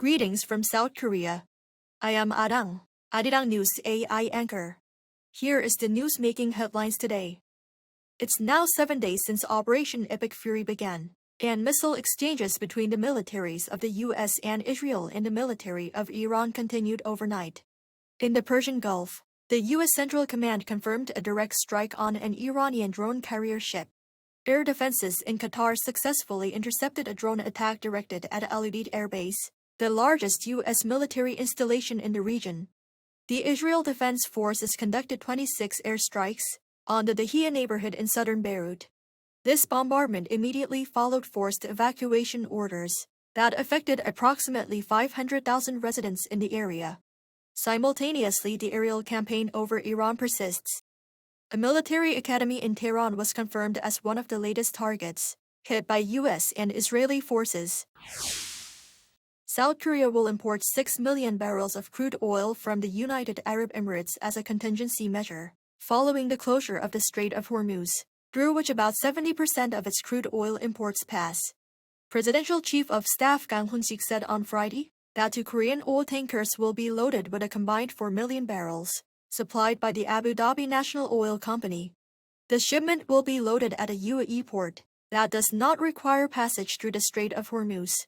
Greetings from South Korea. I am Arirang News AI anchor. Here is the news-making headlines today. It's now 7 days since Operation Epic Fury began, and missile exchanges between the militaries of the US and Israel and the military of Iran continued overnight. In the Persian Gulf, the US Central Command confirmed a direct strike on an Iranian drone carrier ship. Air defenses in Qatar successfully intercepted a drone attack directed at Al Udeid Air Base, the largest U.S. military installation in the region. The Israel Defense Forces conducted 26 airstrikes on the Dahia neighborhood in southern Beirut. This bombardment immediately followed forced evacuation orders that affected approximately 500,000 residents in the area. Simultaneously, the aerial campaign over Iran persists. A military academy in Tehran was confirmed as one of the latest targets hit by U.S. and Israeli forces. South Korea will import 6 million barrels of crude oil from the United Arab Emirates as a contingency measure, following the closure of the Strait of Hormuz, through which about 70% of its crude oil imports pass. Presidential Chief of Staff Kang Hoon-sik said on Friday that 2 Korean oil tankers will be loaded with a combined 4 million barrels, supplied by the Abu Dhabi National Oil Company. The shipment will be loaded at a UAE port that does not require passage through the Strait of Hormuz.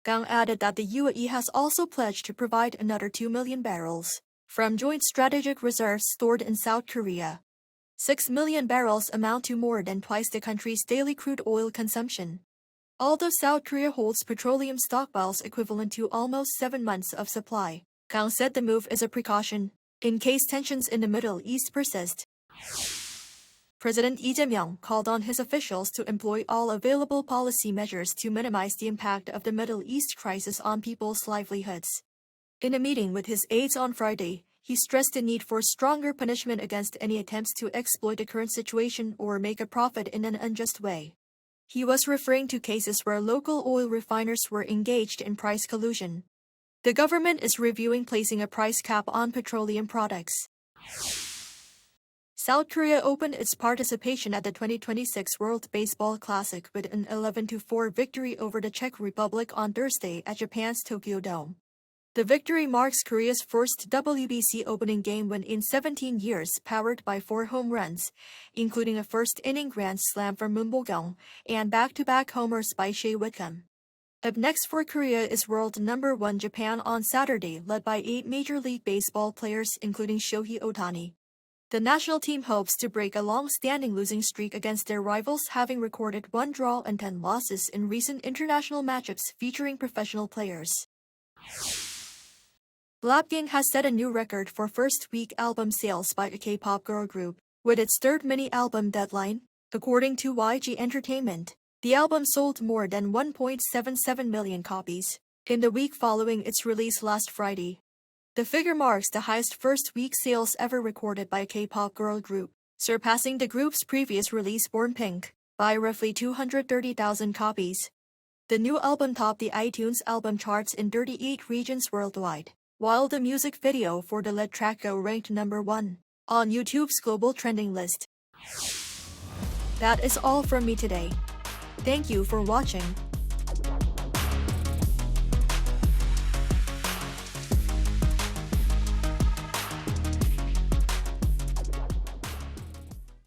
Kang added that the UAE has also pledged to provide another 2 million barrels from joint strategic reserves stored in South Korea. 6 million barrels amount to more than twice the country's daily crude oil consumption. Although South Korea holds petroleum stockpiles equivalent to almost 7 months of supply, Kang said the move is a precaution in case tensions in the Middle East persist. President Lee Jae-myung called on his officials to employ all available policy measures to minimize the impact of the Middle East crisis on people's livelihoods. In a meeting with his aides on Friday, he stressed the need for stronger punishment against any attempts to exploit the current situation or make a profit in an unjust way. He was referring to cases where local oil refiners were engaged in price collusion. The government is reviewing placing a price cap on petroleum products. South Korea opened its participation at the 2026 World Baseball Classic with an 11-4 victory over the Czech Republic on Thursday at Japan's Tokyo Dome. The victory marks Korea's first WBC opening game win in 17 years, powered by 4 home runs, including a first-inning grand slam from Moon Bo-kyung and back-to-back homers by Shea Whitcomb. Up next for Korea is world number 1 Japan on Saturday, led by 8 Major League Baseball players including Shohei Ohtani. The national team hopes to break a long-standing losing streak against their rivals, having recorded 1 draw and 10 losses in recent international matchups featuring professional players. BLACKPINK has set a new record for first-week album sales by a K-pop girl group, with its 3rd mini-album deadline, according to YG Entertainment. The album sold more than 1.77 million copies in the week following its release last Friday. The figure marks the highest first-week sales ever recorded by a K-pop girl group, surpassing the group's previous release Born Pink by roughly 230,000 copies. The new album topped the iTunes album charts in 38 regions worldwide, while the music video for the lead track Go ranked number 1 on YouTube's global trending list. That is all from me today. Thank you for watching.